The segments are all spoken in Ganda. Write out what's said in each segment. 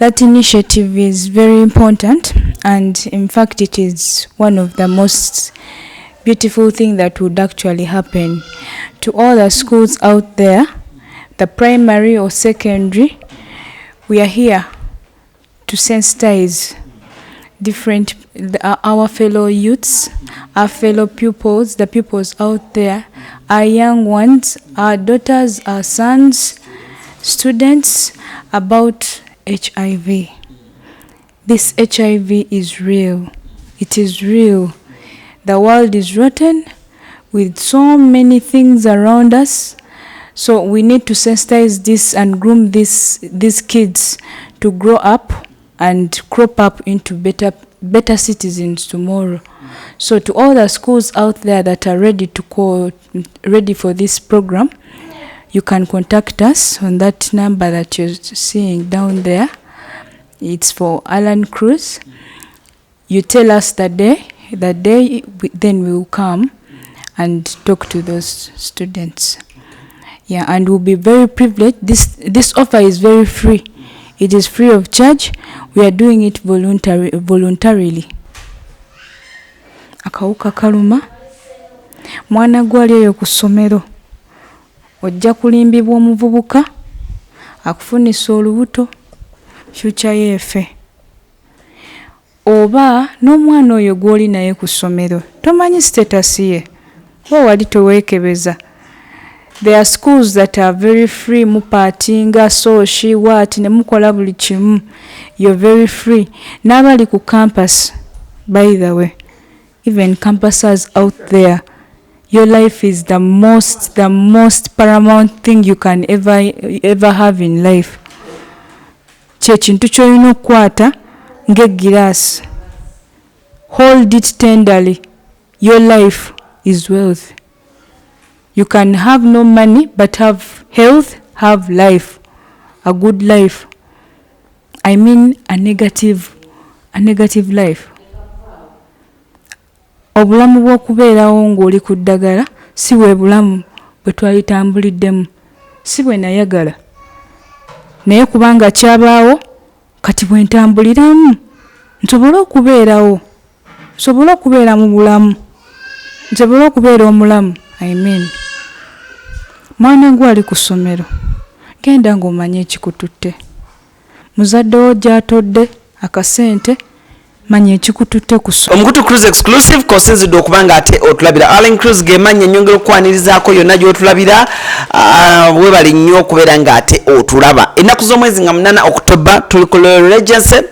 That initiative is very important, and in fact it is one of the most beautiful things that would actually happen to all the schools out there, the primary or secondary. We are here to sensitize our fellow youths, our fellow pupils, the pupils out there, our young ones, our daughters, our sons, students, about HIV. This HIV is real. It is real. The world is rotten with so many things around us. So we need to sensitize this and groom these kids to grow up and crop up into better citizens tomorrow. So to all the schools out there that are ready for this program, you can contact us on that number that you're seeing down there. It's for Alan Cruz. You tell us the day, then we will come and talk to those students. Yeah, and we'll be very privileged. This offer is very free. It is free of charge. We are doing it voluntarily. Akawuka kaluma. Mwana gwali eyo ku ssomero. Ojja kulimbibwa omuvubuka akufunisa olubuto future yefe. Oba n'omwana oyo gw'oli naye ku ssomero tomanyi status ye, wali toweekebeza. There are schools that are very free, mupatinga, so she what, ne mukola buli kimu. You're very free. N'abali ku campus, by the way, even campuses out there, your life is the most paramount thing you can ever have in life. Kye kintu ky'olina okukwata ng'egiraasi. Hold it tenderly. Your life is wealth. You can have no money but have health, have life, a good life. I mean a negative life. Obulamu bw'okubeerawo ng'oli ku ddagala si bwe bulamu bwe twalitambuliddemu, si bwe nayagala. Naye kubanga kyabaawo kati bwe ntambuliramu nsobola okubeerawo, nsobola okubeera mu bulamu, nsobola okubeera omulamu. Amen. Mwana gwali ku ssomero, genda ng'omanye ekikututte. Muzadde wo gy'atodde akasente, manya ekikututte ku ssomero. Omukutu Cruise exclusive kosinzidde okubanga ate otulabira. Allen Cruise gemanya ennyongera okwanirizaako yonna gy'otulabira. Webali nnyo okubeera ng'ate otulaba. Ennaku z'omwezi nga 8 Oktoba tuli ku Royal Regency.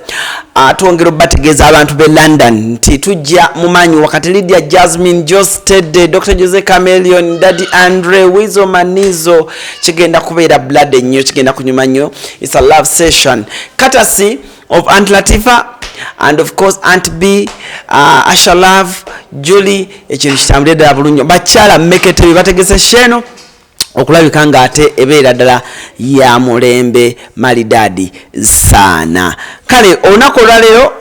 Twongera obbategeeza abantu b'e London nti tujja mu maanyi wakati Lydia Jasmine, Jos Tedde, Dr. Jose Chameleon, Daddy Andre, Wizo Manizo. Kigenda kubeera blood ennyo, kigenda kunyuma nnyo. It's a love session. Courtesy of Aunt Latifa and of course Aunt B, Asha Love, Julie. Ekintu kitambulira ddala bulungi. Bakyala mmekete bye bategese sheno okulabika ng'ate ebeera ddala ya mulembe malidadi saana. Kale olunaku olwaleero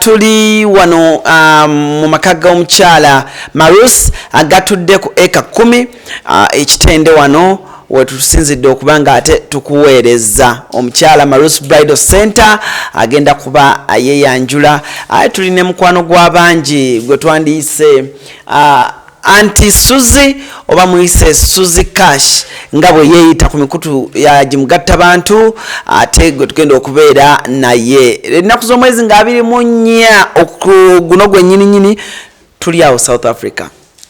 tuli wano mu maka g'omukyala Marus agatudde ku eka 10 ekitende wano wetusinzidde okubanga ate tukuweereza omukyala Marus Bridal Center agenda kuba yeyanjula. Tulina mukwano gw'abangi gwe twandiyise Anti Suzie oba muyise Suzie Cash nga bwe yeeyita ku mikutu ya Jimugatta bantu ate gwe tugenda okubeera naye ennaku z'omwezi nga 24 guno gwe nnyini tuli awo South Africa.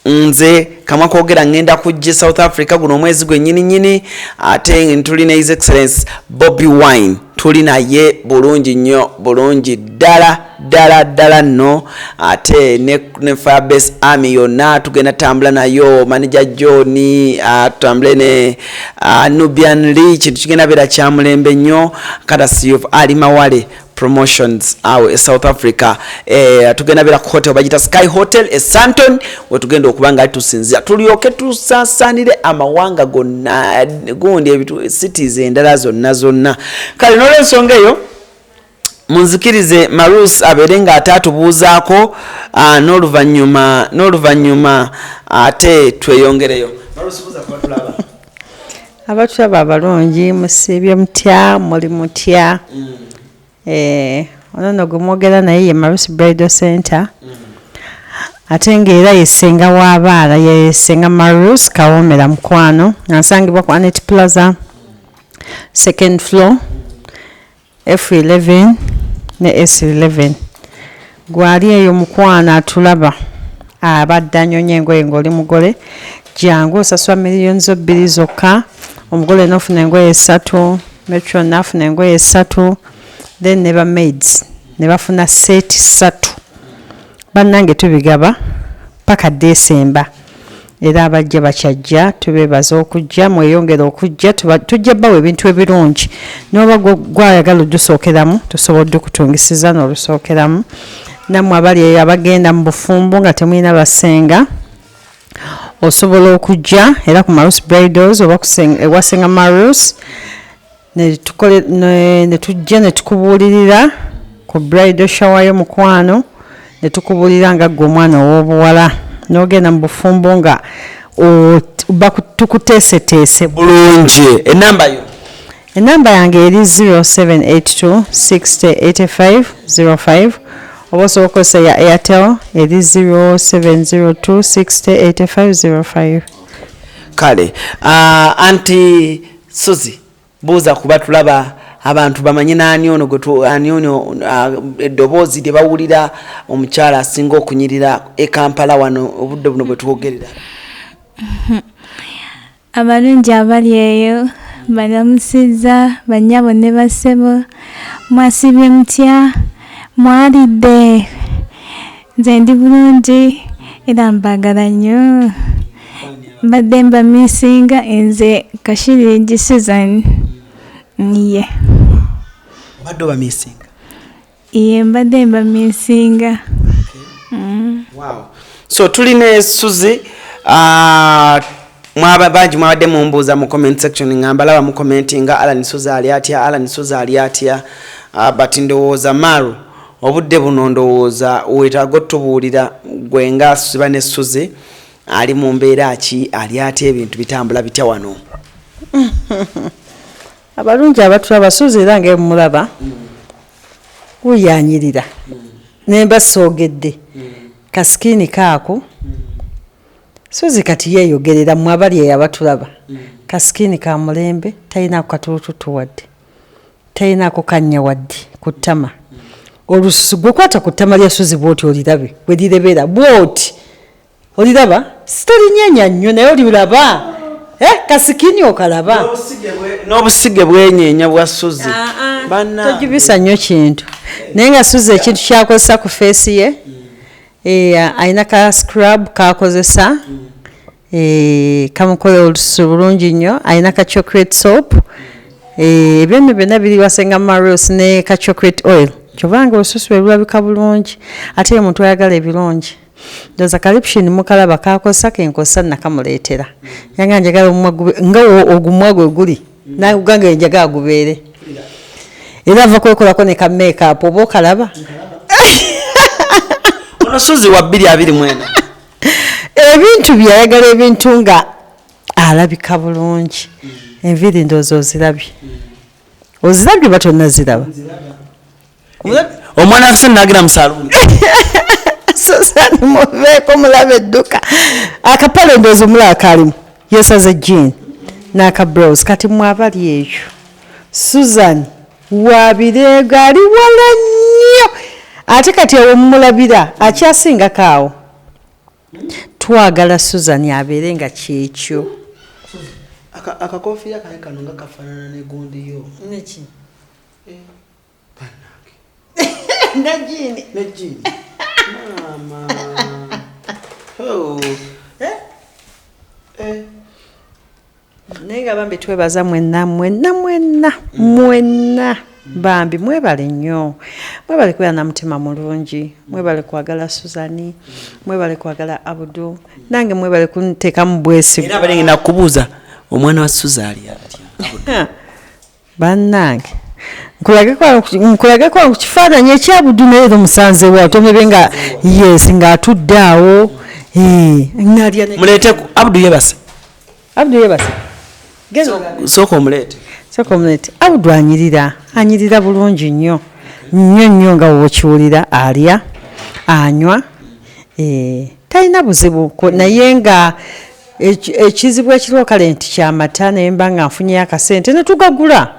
Nze kamwa kwogera ngenda kujja South Africa guno omwezi gwe nnyini ate tuli ne His Excellence Bobby Wine tuli naye bulungi nnyo, bulungi ddala no. Ate ne Firebase Army yonna tugenda tambula nayo, manager John tutambule ne Nubian Lee. Kintu kigenda beera kya mulembe nnyo. Courtesy of Ali Mawale Promotions awo South Africa. Tugenda beera ku hotel bagita Sky Hotel Santon we tugenda okubanga tusinzira tulyoke tusasanire amawanga gonna gundi ebitu cities endala zonna. Kale n'olwensonga eyo munzikirize Marus abeere nga atatubuuzaako n'oluvannyuma ate tweyongereyo. Marus buuza ku batulaba. Abatulaba abalungi musiibye mutya, muli mutya? ono gumwogera naye ye Marusi Bridal Center ate ng'era yesenga w'abaala yesenga Marus Kawomera Mukwano asangibwa ku Anet Plaza second floor F11 ne S11 gwali eyo Mukwano atulaba abadde anyonya engoye ng'oli mugole jangu osasula miliyoni zo 2 zokka omugole n'ofuna engoye 3 metro n'afuna engoye 3 then ne ba maids ne bafuna set 3 bannange tubigaba paka December era abajja bakyajja tubebaza okujja mweyongera okujja tujja bawe ebintu ebirungi n'oba gwayagala odusookeramu tusobodde okutungisiza n'olusookeramu nammwe abali abagenda mu bufumbo nga temulina basenga osobola okujja era ku Marus Bridals oba ewasenga Marus ne tujja ne tukubuulirira ku bridal shower yo Mukwano ne tukubuulira nga gwe omwana ow'obuwala n'ogenda mu bufumbo nga tukuteeseteese bulungi. Enamba yange eri 0782 60 85 05 oba osobola okukozesa ya Airtel eri 0702 60 85 05. Kale anti Suzie buuza kuba tulaba abantu bamanyi naani ono eddoboozi lye bawulira omukyala asinga okunyirira Kampala wano obudde buno bwe twogerera. Abalungi abali eyo balamusiza bannyabo ne basebo mwasibye mutya mwalidde nze ndi bulungi era mbagala nnyo mbadde mbamisinga nze Kashiringi Susan niye mbadde bamisinga iye mbadde mbamisinga. Wow. So tuline Suzie bangi mwabadde mumbuuza mu comment section ngamba laba mu commentinga Alan Suzie ali atya but ndowooza Maru obudde buno ndowooza wetaaga otubuulira gwe nga siba ne Suzie ali mu mbeera ki ali atya ebintu bitambula bitya wano. Abalungi abatulaba Suzie era nga mulaba uyanyirira nemba soogedde kaskini kaako Suzie kati yeeyogerera mu abali abatulaba kaskini ka mulembe talinaako katulututu wadde talinaako kannya wadde ku ttama olususu gwekwata ku ttama lya Suzie bwoti olirabe bwe lirebera bwoti oliraba sitolinyenya nnyo naye oliraba kasikini okalaba n'obusige bwenyeenya bwa Suzie tojubisa nnyo kintu naye nga Suzie ekintu kyakozesa ku feesi ye alina ka scrub kakozesa kamukole olususu bulungi nnyo alina ka chocolate soap ebyonna byonna biri wasenga Marus ne ka chocolate oil kyobanga olususu lwe lulabika bulungi ate ye muntu ayagala ebirungi ndoza kalipshin mukalaba kakozesa kenkozesa nakamuleetera yanga njagala nga ogumwagwe guli naguganga njagala gubeere era ava kwekolako ne ka makeup oba okalaba ono Suzie wa 224 ebintu byayagala ebintu nga alabika bulungi enviiri ndoozi ozirabye batonaziraba omwana akase nagira mu saluni Susan muveeko mulaba edduka akapale ndoozi omulaba kalimu yesaze jean n'aka blouse kati mwabali eyo Susan wabireega ali wala nnyo ate kati awo mumulabira akyasinga kaawo twagala Susan abeere nga kyekyo akakofiya kale kano nga kafaanana ne gundi yo neki nejini mama naye nga bambi twebaza mwenna bambi mwebale nnyo mwebale kubeera na mutima mulungi mwebale kwagala Susan mwebale kwagala Abudu nange mwebale kunteekamu bwesigu era abalenge nakubuuza omwana wa Suzie ali atya bannange nkulageko ku kifaananyi ekyabudu naye musanze wa tomebe nga yes ng'atudde awo muleete Abudu yebase sooka omuleete Abudu anyirira bulungi nnyo nnyo nga wokiwulira alya anywa talina buzibu naye nga ekizibu ekiriwo kale nti kyamata naye mba nga nfunyeyo akasente ne tugagula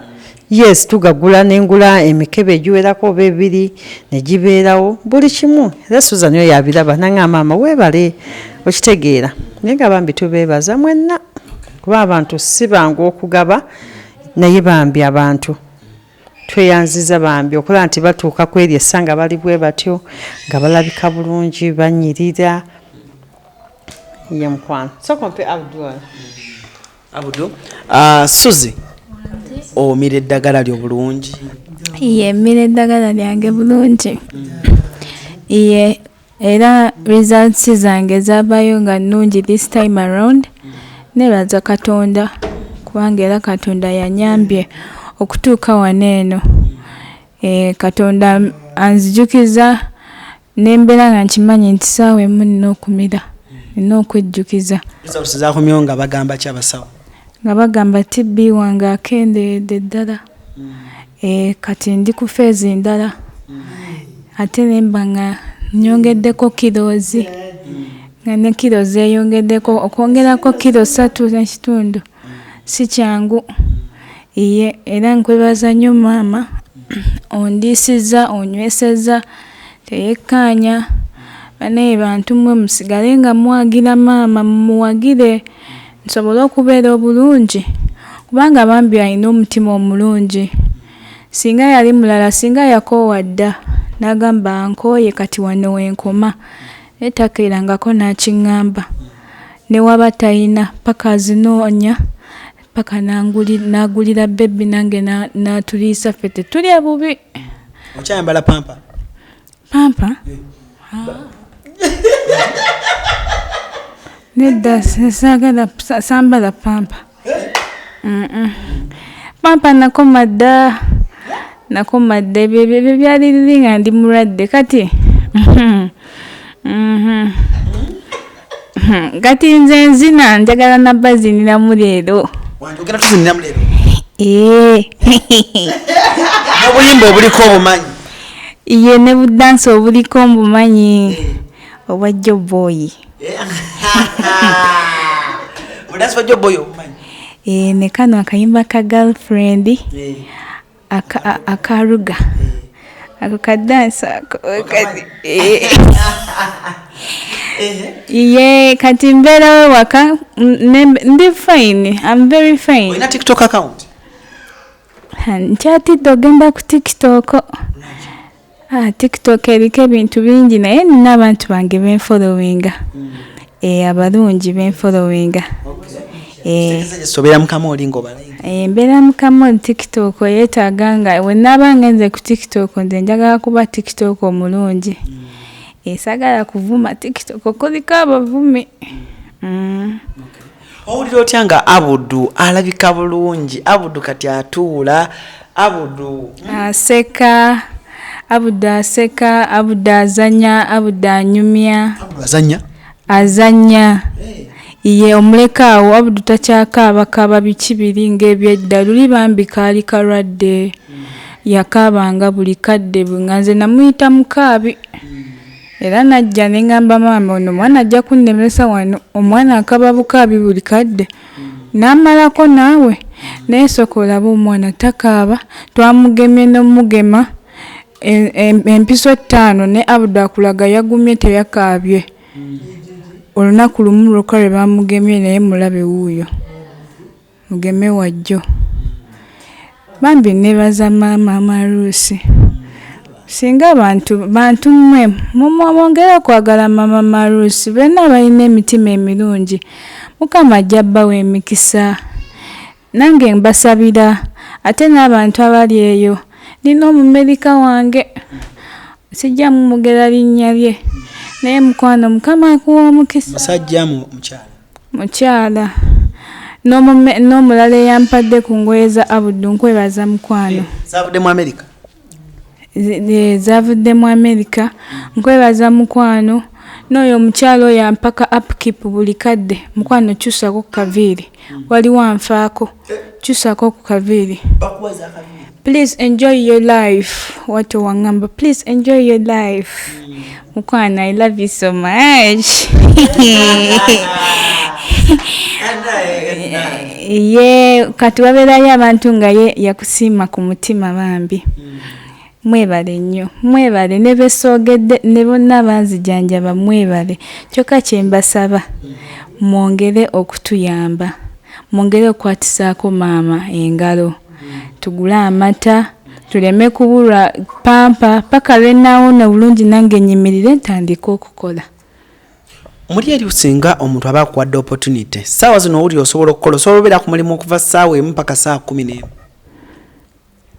yes tugagula nengula emikebe egiwerako oba ebiri ne gibeerawo buli kimu era Susan oyo yabiraba nanga maama weebale okitegeera naye nga bambi tubeebaza mwenna kuba abantu si bangu okugaba naye bambi abantu tweyanziza bambi okulaba nti batuuka ku eryo essanga bali bwe batyo nga balabika bulungi banyirira ye mukwano sokompe Abdul Suzie omira eddagala lyo bulungi ye mmira eddagala lyange bulungi ye era results zange zabayo nga nnungi this time around nebaza Katonda kubanga era Katonda yanyambye okutuuka wano eno Katonda anzijukiza nembeera nga nkimanyi nti saawa emu nina okumira nina okwejjukiza zakumyo nga bagamba kyabasawo nga bagamba TB wange akenderedde ddala kati ndi ku feezi ndala ate nemba nga nyongeddeko kilozi nga ne kilozi eyongeddeko okwongerako kilo 3.5 si kyangu era nkwebaza nnyo maama ondiisiza onyweseza teyekkaanya banaye bantu mwe musigale nga mwagira maama mumuwagire nsobole okubeera obulungi kubanga bambi alina omutima omulungi singa yali mulala singa yakoowa dda n'agamba nkooye kati wano wenkoma netakeerangako n'akiŋŋamba ne waba talina paka azinoonya paka n'agulira bebi nange n'atuliisa ffe tetulya bubi. Okyayambala pampa? Pampa? Nedda saagala sambala pampa. Pampa nakoma dda ebyo byali liri nga ndi mulwadde kati kati nze nzina njagala nabba ziniramu leero. Ogenda tuziniramu leero? N'obulimba obuliko obumanyi? Ye ne budansi obuliko mbumanyi obwa Joboyi. Budansi bwa Joboyi obumanyi? Ne kano akayimba ka girlfriend akaruga ako kadansa ako ye kati mbeera waka ndi fine. I'm very fine. Olina TikTok account? Nkyatidde ogenda ku TikTok. TikTok eriko ebintu bingi naye nina abantu bange benfollowinga. Abalungi benfollowinga. Sobera mukama olingo balayi. Mbeera mukama TikTok yeetaaga nga we naaba ngenze ku TikTok nze njagala kuba TikTok omulungi. Sagala kuvuma TikTok kuliko abavumi. Owulira otya nga Abudu alabika bulungi? Abudu kati atuula, Abudu aseka, Abudu aseka, Abudu azanya, Abudu anyumya. Azanya. Ye omuleka awo Abudu takyakaabakaaba biki biri ng'ebyedda luli bambi kaali kalwadde yakaabanga buli kadde nga nze namuyita mukaabi era najja ne ngamba maama ono omwana ajja kunnemesa wano omwana akaba bukaabi buli kadde n'amalako naawe naye sooka olaba omwana takaaba twamugemye n'omugema empiso 5 ne Abudu akulaga yagumye teyakaabye. Olunaku lumu lwokka lwe bamugemye naye mulabe wuuyo mugeme wajjo. Bambi nebaza maama Marusi singa bantu mmwe mwongera kwagala maama Marusi bonna balina emitima emirungi Mukama ajja bbawa emikisa. Nange mbasabira ate n'abantu abali eyo nina omumerika wange sijja mumugera linnya lye naye mukwano Mukama akuwa omukisa. Musajja mukyala n'omulala eyampadde ku ngoye za Abudu nkwebaza mukwano. Zavudde mu America? Zavudde mu America nkwebaza mukwano. N'oyo omukyala oyo ampaka upkeep buli kadde mukwano kyusako ku kaviiri waliwo anfaako kyusako ku kaviiri please enjoy your life. Watu wangamba, please enjoy your life. Mukwana, I love you so much. Yeah, kati waberayo abantu nga ye yakusiima ku mutima bambi. Mwebale nnyo, mwebale ne besoogedde ne bonna banzijanjaba mwebale. Kyokka kye mbasaba mwongere okutuyamba, mwongere okukwatisaako maama engalo. Tugule amata, tuleme kubulwa pampa paka lwenawona bulungi nange nyimirire ntandika okukola. Muri eri usinga omuntu aba akuwadde opportunity saawa zino owulira osobola okukola, osobola obeera ku mulimu okuva ssaawa emu mpaka saa 11.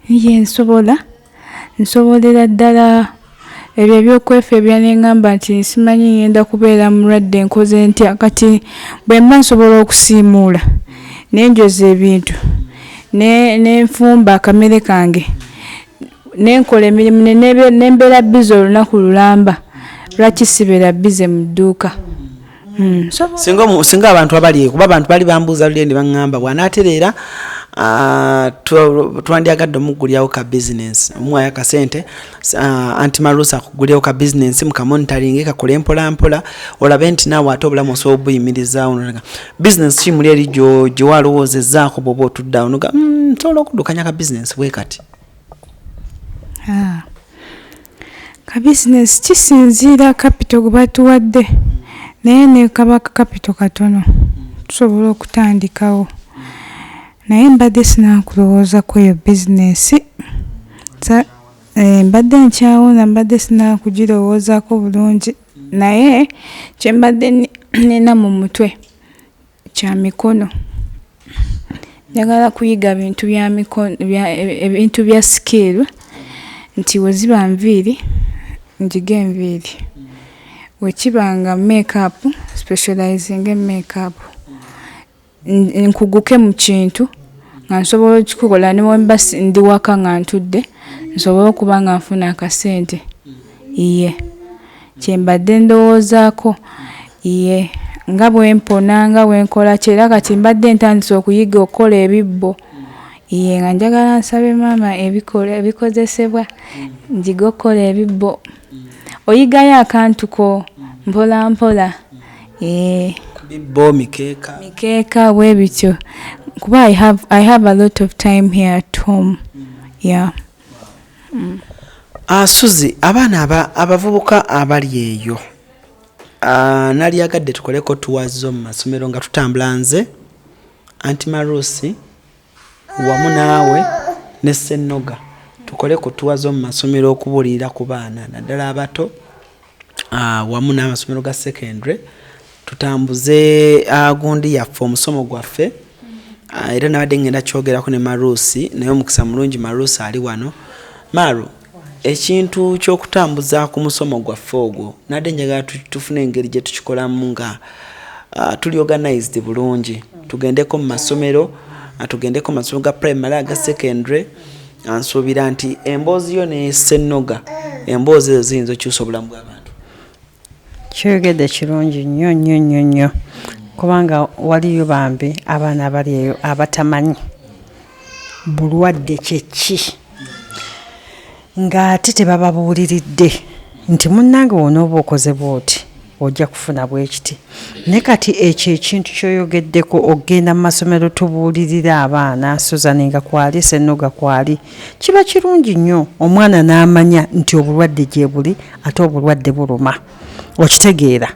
Ye nsobolera ddala ebyo ebyokwefa ebyaneŋŋamba nti simanyi ngenda kubeera mulwadde nkoze ntya, kati bwe mba nsobola okusiimuula nenjoza ebintu nenfumba akamere kange nenkola emirimu nembeera bize olunaku lulamba, lwaki sibeera bize mu dduuka. Singa abantu abali kuba abantu bali bambuuza luli ne baŋŋamba bw'anaatereera twandyagadde omugulyawo ka business omuwayo akasente anti marusa akugulyawo ka business mukamonitaringe kakole mpola mpola olabe nti naawe ate obulamu osobola obuyimirizaawo. Business ki muli eri gye walowoozezaako bw'oba otuddeawo noga nsobola okuddukanya ka business bwe kati? Ka business kisinziira capital gwe batuwadde, naye ne kabaka capital katono tusobola okutandikawo. Naye mbadde sinaakulowooza ku eyo business. Mbadde nkyawona, mbadde sinaakugirowoozaako bulungi, naye kye mbadde nina mu mutwe kya mikono. Njagala kuyiga bintu bya mikono, ebintu bya skill, nti we ziba nviiri njiga enviiri, we kibanga makeup specializing in makeup, nkuguke mu kintu nga nsobola okukikola ne wemba ndi waka nga ntudde nsobola okuba nga nfuna akasente. Iye kye mbadde ndowoozaako, iye nga bwe mpona nga bwe nkola kyera kati mbadde ntandise okuyiga okukola ebibbo. Iye nga njagala nsabe maama ebikozesebwa njiga okukola ebibbo. Oyigayo akantu ko mpola mpola. Bibbo, mikeeka bwe bityo kuba I have a lot of time here at home. Yeah. Suzie, abaana abavubuka abali eyo nalyagadde tukoleko tuwazo mu masomero nga tutambula nze Anti Marusi wamu naawe ne Ssennoga tukoleko tuwazo mu masomero okubuulira ku baana naddala abato wamu n'amasomero ga secondary, tutambuze gundi yaffe omusomo gwaffe. Era nabadde ngenda kyogerako ne Marusi, naye omukisa mulungi Marusi ali wano. Maru, ekintu ky'okutambuza ku musomo gwaffe ogwo nadde njagala tufune engeri gye tukikolamu nga tuli organized bulungi, tugendeko mu masomero, tugendeko mu masomero ga primary aga secondary. Nsuubira nti emboozi yo ne Ssennoga emboozi ezo ziyinza okyusa obulamu bw'abantu. Kyogedde kirungi nnyo kubanga waliyo bambi abaana abali eyo abatamanyi bulwadde kyeki ng'ate tebababuuliridde nti munnange wonooba okoze bw'oti ojja kufuna bwekiti. Ne kati ekyo ekintu kyoyogeddeko ogenda mu masomero tubuulirira abaana Susan nga kwali Ssennoga kwali, kiba kirungi nnyo omwana n'amanya nti obulwadde gye buli ate obulwadde buluma, okitegeera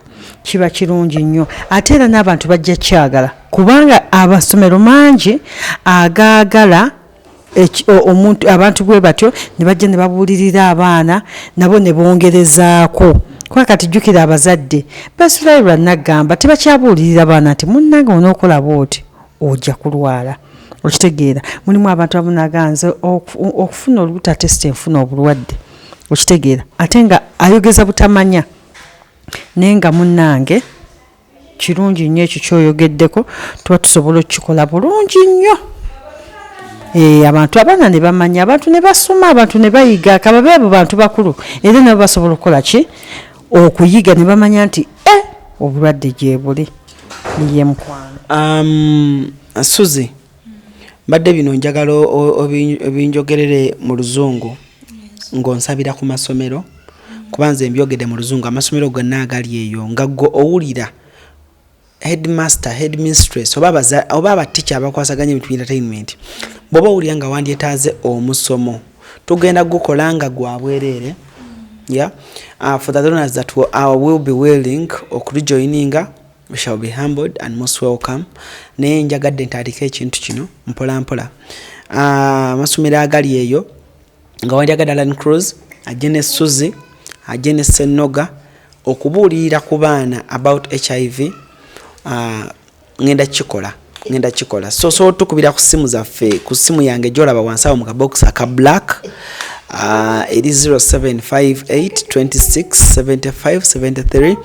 kiba kirungi nnyo. Ate era n'abantu bajja kyagala kubanga amasomero mangi agaagala omuntu abantu bwe batyo ne bajja ne babuulirira abaana nabo ne bongerezaako. Kwa kati jjukira abazadde basulayo lwannagamba tebakyabuulirira abaana nti munnange onookola bw'oti ojja kulwala, okitegeera. Mulimu abantu abunaganze okufuna olubuta test enfuna obulwadde, okitegeera, ate nga ayogeza butamanya. Naye nga munnange kirungi nnyo ekyo kyoyogeddeko, tuba tusobola okukikola bulungi nnyo. Abantu abaana ne bamanya, abantu ne basoma, abantu ne bayiga, kababe abo bantu bakulu era nabo basobola okukola ki okuyiga ne bamanya nti obulwadde gye buli. Niye mukwano. Suzie, mbadde bino njagala obinjogerere mu luzungu ng'onsabira ku masomero kuba nze mbyogedde mu luzungu amasomero gonna agali eyo nga gwe owulira headmaster headmistress oba abateacher abakwasaganya ebintu entertainment bw'oba owulira nga wandyetaaze omusomo tugenda gukola nga gwabwereere. Yeah, for the donors that will be willing okujoininga, we shall be humbled and most welcome. Naye njagadde ntandika ekintu kino mpola mpola. Masomero agali eyo nga wandyagadde Alan Cruz, ajje ne Suzie, ajje ne Senoga okubuulirira ku baana about HIV. Ngenda kikola so tukubira ku simu zaffe ku simu yange gyolaba wansi awo mu kabox aka black. It is 0758267573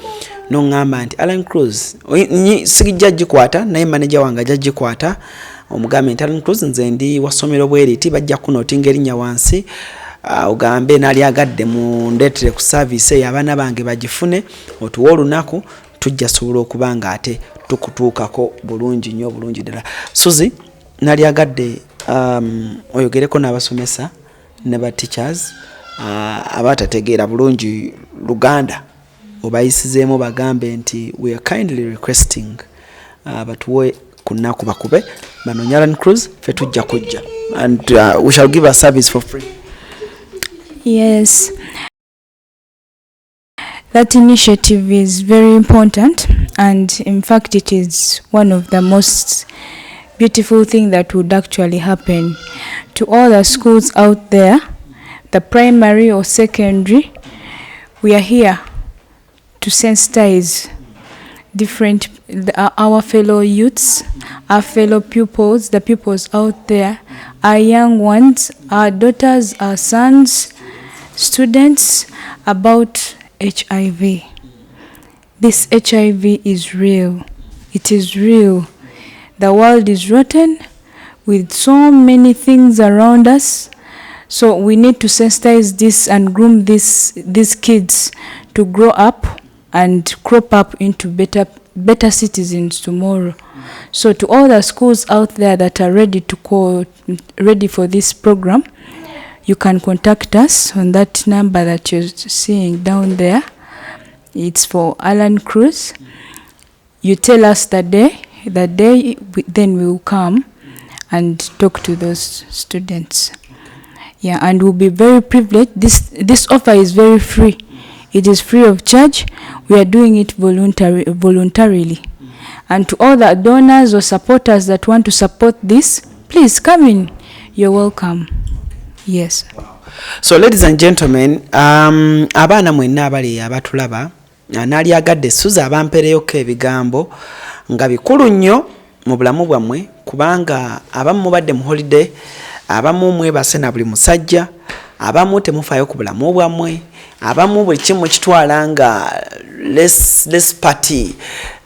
nongamba nti Alan Cruz sigijja gikwata naye manager wange ajja gikwata omugambe nti Alan Cruz nze ndi wasomero bweriti bajja kunotinga erinnya wansi ogambe nali agadde mu ndeetere ku service eyo abaana bange bagifune otuwa olunaku tujja sobola okuba nga ate tukutuukako bulungi nnyo bulungi ddala. Suzie nali agadde oyogereko n'abasomesa ne ba teachers abatategeera bulungi Luganda obayisizeemu bagambe nti we are kindly requesting batuwe ku nnaku bakube banoonya Alan Cruz ffe tujja kujja and we shall give a service for free. Yes, that initiative is very important, and in fact it is one of the most beautiful thing that would actually happen to all the schools out there, the primary or secondary. We are here to sensitize our fellow youths, our fellow pupils, the pupils out there, our young ones, our daughters, our sons, students about HIV. This HIV is real. It is real. The world is rotten with so many things around us. So we need to sensitize this and groom these kids to grow up and crop up into better citizens tomorrow. So to all the schools out there that are ready for this program, you can contact us on that number that you're seeing down there. It's for Alan Cruz. You tell us the day, then we will come and talk to those students. Yeah, and we'll be very privileged. This offer is very free. It is free of charge. We are doing it voluntarily. And to all the donors or supporters that want to support this, please come in. You're welcome. Yes. So ladies and gentlemen, abaana mwenna abali abatulaba nali agadde Suzie abampereyoko ebigambo nga bikulu nnyo mu bulamu bwammwe kubanga abamu mubadde mu holiday, abamu mwebase na buli musajja, abamu temufaayo ku bulamu bwammwe, abamu buli kimu kitwala nga less party,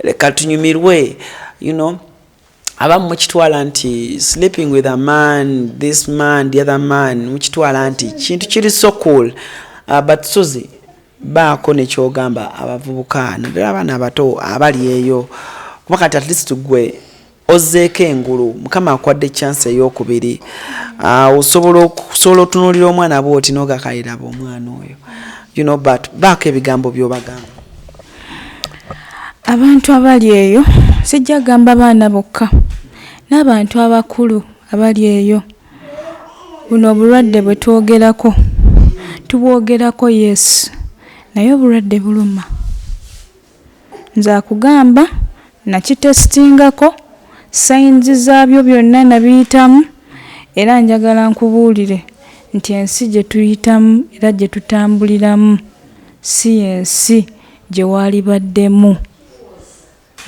leka tunyumirwe, abamu mukitwala nti sleeping with a man, this man, the other man, mukitwala nti kintu kiri so cool. But Suzie, baako nekyogamba abavubuka naddala abaana abato abali eyo kuba kati at least gwe ozzeeko engulu, Mukama akwadde chance ey'okubiri, osobola otunuulira omwana bw'oti n'ogakalira omwana oyo, but baako ebigambo by'obagamba. Abantu abali eyo sijja gamba baana bokka, n'abantu abakulu abali eyo, buno obulwadde bwe tubwogerako yes, naye obulwadde buluma. Nze akugamba nakitestingako, signs zaabyo byonna nabiyitamu, era njagala nkubuulire nti ensi gye tuyitamu era gye tutambuliramu si ensi gye waalibaddemu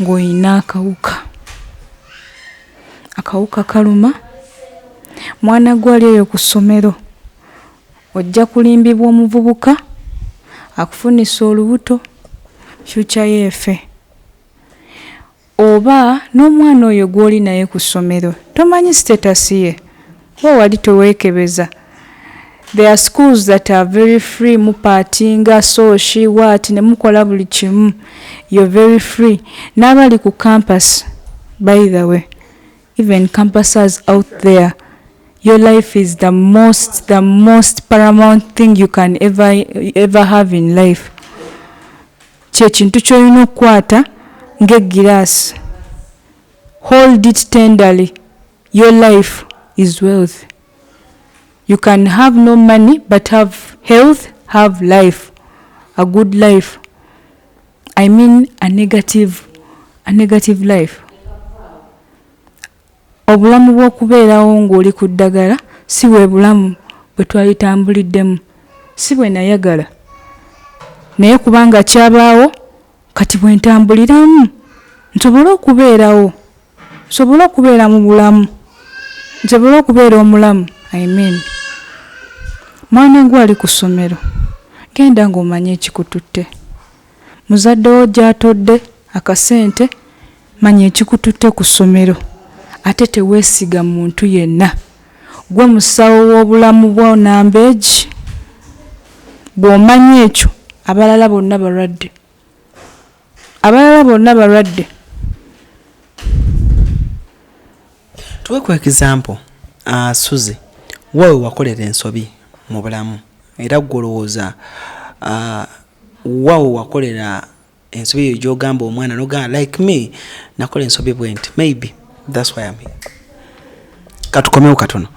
ng'olina akawuka kaluma. Mwana gwali eyo ku ssomero ojja kulimbibwa omuvubuka akufunisa olubuto, future yeefe. Oba n'omwana oyo gw'oli naye ku ssomero tomanyi status ye, wali teweekebeza. There are schools that are very free, mupatinga, so she what, ne mukola buli kimu. You're very free. N'abali ku campus, by the way, even campuses out there. Your life is the most paramount thing you can ever have in life. Kye kintu ky'olina okukwata ng'eggiraasi. Hold it tenderly. Your life is wealth. You can have no money but have health, have life, a good life. I mean a negative life. Obulamu bw'okubeerawo ng'oli ku ddagala si bwe bulamu bwe twalitambuliddemu, si bwe nayagala. Naye kubanga kyabaawo kati bwe ntambuliramu nsobole okubeerawo, nsobole okubeera mu bulamu, nsobole okubeera omulamu. Amen. Mwana gwali ku ssomero, genda ng'omanye ekikututte. Muzadde wo gy'atodde akasente, manya ekikututte ku ssomero. Ate teweesiga muntu yenna. Gwe musawo w'obulamu bwo nambeegi. Bw'omanya ekyo, abalala bonna balwadde. Abalala bonna balwadde. Tuwe kwa example, Suzie, wewe wakolera ensobi mu bulamu. Era gwolowooza wewe wakolera ensobi eyo gy'ogamba omwana n'ogamba like me nakola ensobi bwenti. Maybe that's why I'm here. Katukomewo katono.